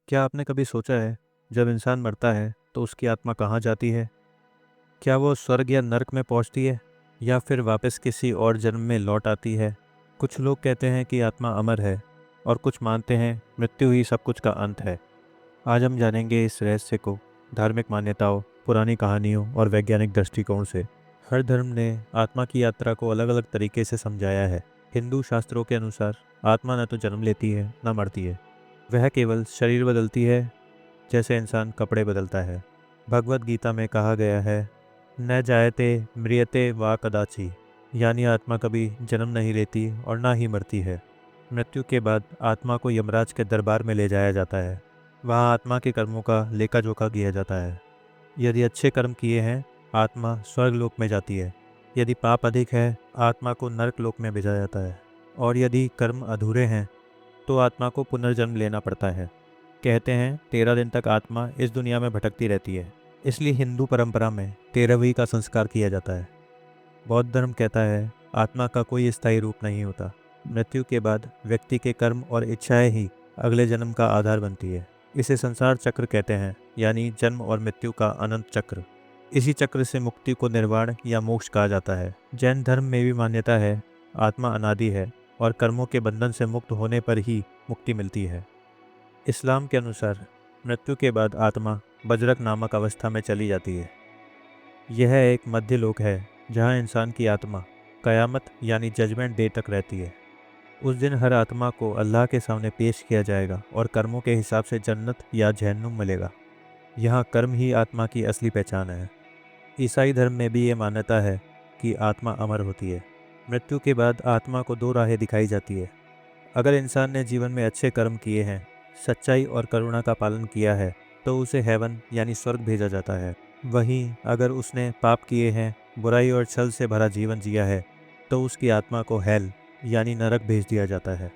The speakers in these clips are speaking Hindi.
क्या आपने कभी सोचा है, जब इंसान मरता है तो उसकी आत्मा कहाँ जाती है? क्या वो स्वर्ग या नरक में पहुंचती है, या फिर वापस किसी और जन्म में लौट आती है? कुछ लोग कहते हैं कि आत्मा अमर है, और कुछ मानते हैं मृत्यु ही सब कुछ का अंत है। आज हम जानेंगे इस रहस्य को धार्मिक मान्यताओं, पुरानी कहानियों और वैज्ञानिक दृष्टिकोण से। हर धर्म ने आत्मा की यात्रा को अलग अलग तरीके से समझाया है। हिंदू शास्त्रों के अनुसार आत्मा न तो जन्म लेती है न मरती है, वह केवल शरीर बदलती है, जैसे इंसान कपड़े बदलता है। भगवत गीता में कहा गया है, न जायते म्रियते वा कदाचि, यानी आत्मा कभी जन्म नहीं लेती और ना ही मरती है। मृत्यु के बाद आत्मा को यमराज के दरबार में ले जाया जाता है। वहाँ आत्मा के कर्मों का लेखा जोखा किया जाता है। यदि अच्छे कर्म किए हैं, आत्मा स्वर्गलोक में जाती है। यदि पाप अधिक है, आत्मा को नरक लोक में भेजा जाता है। और यदि कर्म अधूरे हैं तो आत्मा को पुनर्जन्म लेना पड़ता है। कहते हैं 13 दिन तक आत्मा इस दुनिया में भटकती रहती है, इसलिए हिंदू परंपरा में 13वीं का संस्कार किया जाता है। बौद्ध धर्म कहता है आत्मा का कोई स्थायी रूप नहीं होता। मृत्यु के बाद व्यक्ति के कर्म और इच्छाएं ही अगले जन्म का आधार बनती है। इसे संसार चक्र कहते हैं, यानी जन्म और मृत्यु का अनंत चक्र। इसी चक्र से मुक्ति को निर्वाण या मोक्ष कहा जाता है। जैन धर्म में भी मान्यता है आत्मा अनादि है और कर्मों के बंधन से मुक्त होने पर ही मुक्ति मिलती है। इस्लाम के अनुसार मृत्यु के बाद आत्मा बजरक नामक अवस्था में चली जाती है। यह एक मध्य लोक है जहाँ इंसान की आत्मा कयामत यानी जजमेंट डे तक रहती है। उस दिन हर आत्मा को अल्लाह के सामने पेश किया जाएगा और कर्मों के हिसाब से जन्नत या जहन्नुम मिलेगा। यहाँ कर्म ही आत्मा की असली पहचान है। ईसाई धर्म में भी ये मान्यता है कि आत्मा अमर होती है। मृत्यु के बाद आत्मा को दो राहें दिखाई जाती है। अगर इंसान ने जीवन में अच्छे कर्म किए हैं, सच्चाई और करुणा का पालन किया है, तो उसे हेवन यानी स्वर्ग भेजा जाता है। वहीं अगर उसने पाप किए हैं, बुराई और छल से भरा जीवन जिया है, तो उसकी आत्मा को हेल यानी नरक भेज दिया जाता है।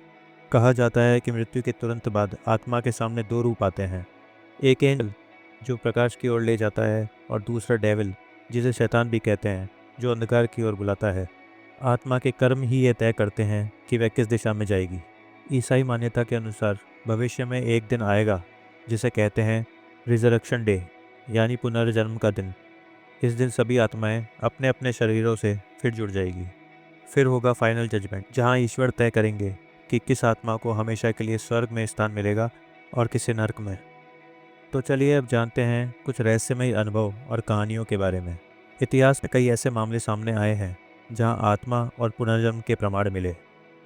कहा जाता है कि मृत्यु के तुरंत बाद आत्मा के सामने दो रूप आते हैं। एक एंजल जो प्रकाश की ओर ले जाता है, और दूसरा डेविल जिसे शैतान भी कहते हैं, जो अंधकार की ओर बुलाता है। आत्मा के कर्म ही ये तय करते हैं कि वह किस दिशा में जाएगी। ईसाई मान्यता के अनुसार भविष्य में एक दिन आएगा जिसे कहते हैं रिजरेक्शन डे, यानी पुनर्जन्म का दिन। इस दिन सभी आत्माएं अपने अपने शरीरों से फिर जुड़ जाएगी। फिर होगा फाइनल जजमेंट, जहां ईश्वर तय करेंगे कि किस आत्मा को हमेशा के लिए स्वर्ग में स्थान मिलेगा और किसे नरक में। तो चलिए अब जानते हैं कुछ रहस्यमयी अनुभव और कहानियों के बारे में। इतिहास में कई ऐसे मामले सामने आए हैं जहां आत्मा और पुनर्जन्म के प्रमाण मिले।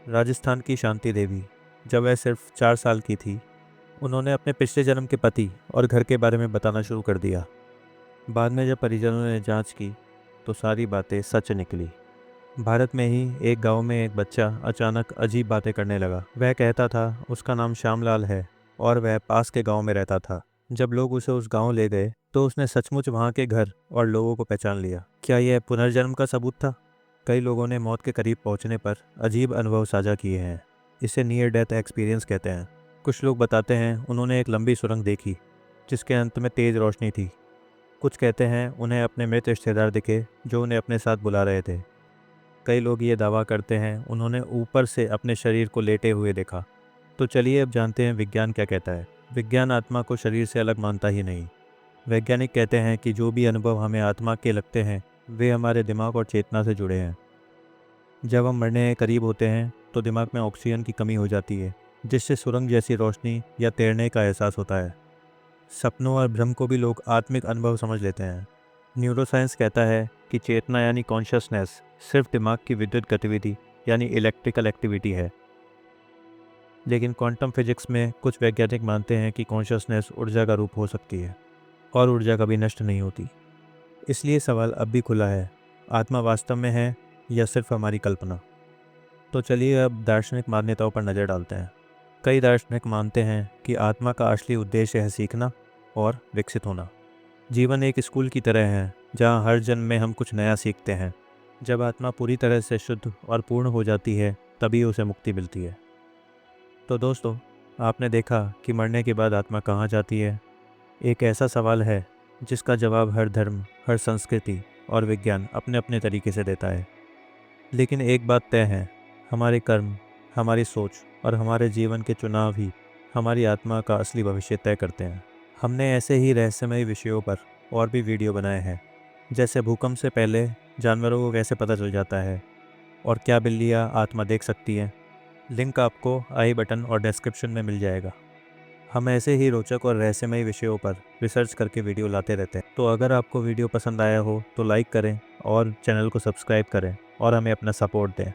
राजस्थान की शांति देवी, जब वह सिर्फ 4 साल की थी, उन्होंने अपने पिछले जन्म के पति और घर के बारे में बताना शुरू कर दिया। बाद में जब परिजनों ने जांच की तो सारी बातें सच निकली। भारत में ही एक गांव में एक बच्चा अचानक अजीब बातें करने लगा। वह कहता था उसका नाम श्यामलाल है और वह पास के गांव में रहता था। जब लोग उसे उस गांव ले गए तो उसने सचमुच वहां के घर और लोगों को पहचान लिया। क्या यह पुनर्जन्म का सबूत था? कई लोगों ने मौत के करीब पहुंचने पर अजीब अनुभव साझा किए हैं। इसे नियर डेथ एक्सपीरियंस कहते हैं। कुछ लोग बताते हैं उन्होंने एक लंबी सुरंग देखी जिसके अंत में तेज रोशनी थी। कुछ कहते हैं उन्हें अपने मृत रिश्तेदार दिखे जो उन्हें अपने साथ बुला रहे थे। कई लोग ये दावा करते हैं उन्होंने ऊपर से अपने शरीर को लेटे हुए देखा। तो चलिए अब जानते हैं विज्ञान क्या कहता है। विज्ञान आत्मा को शरीर से अलग मानता ही नहीं। वैज्ञानिक कहते हैं कि जो भी अनुभव हमें आत्मा के लगते हैं वे हमारे दिमाग और चेतना से जुड़े हैं। जब हम मरने के करीब होते हैं तो दिमाग में ऑक्सीजन की कमी हो जाती है, जिससे सुरंग जैसी रोशनी या तैरने का एहसास होता है। सपनों और भ्रम को भी लोग आत्मिक अनुभव समझ लेते हैं। न्यूरोसाइंस कहता है कि चेतना यानी कॉन्शियसनेस सिर्फ दिमाग की विद्युत गतिविधि यानी इलेक्ट्रिकल एक्टिविटी है। लेकिन क्वांटम फिजिक्स में कुछ वैज्ञानिक मानते हैं कि कॉन्शियसनेस ऊर्जा का रूप हो सकती है और ऊर्जा कभी नष्ट नहीं होती। इसलिए सवाल अब भी खुला है, आत्मा वास्तव में है या सिर्फ हमारी कल्पना? तो चलिए अब दार्शनिक मान्यताओं पर नज़र डालते हैं। कई दार्शनिक मानते हैं कि आत्मा का असली उद्देश्य है सीखना और विकसित होना। जीवन एक स्कूल की तरह है जहाँ हर जन्म में हम कुछ नया सीखते हैं। जब आत्मा पूरी तरह से शुद्ध और पूर्ण हो जाती है तभी उसे मुक्ति मिलती है। तो दोस्तों, आपने देखा कि मरने के बाद आत्मा कहाँ जाती है। एक ऐसा सवाल है जिसका जवाब हर धर्म, हर संस्कृति और विज्ञान अपने अपने तरीके से देता है। लेकिन एक बात तय है, हमारे कर्म, हमारी सोच और हमारे जीवन के चुनाव ही हमारी आत्मा का असली भविष्य तय करते हैं। हमने ऐसे ही रहस्यमय विषयों पर और भी वीडियो बनाए हैं, जैसे भूकंप से पहले जानवरों को कैसे पता चल जाता है और क्या बिल्लियाँ आत्मा देख सकती हैं। लिंक आपको आई बटन और डिस्क्रिप्शन में मिल जाएगा। हम ऐसे ही रोचक और रहस्यमय विषयों पर रिसर्च करके वीडियो लाते रहते हैं। तो अगर आपको वीडियो पसंद आया हो तो लाइक करें और चैनल को सब्सक्राइब करें और हमें अपना सपोर्ट दें।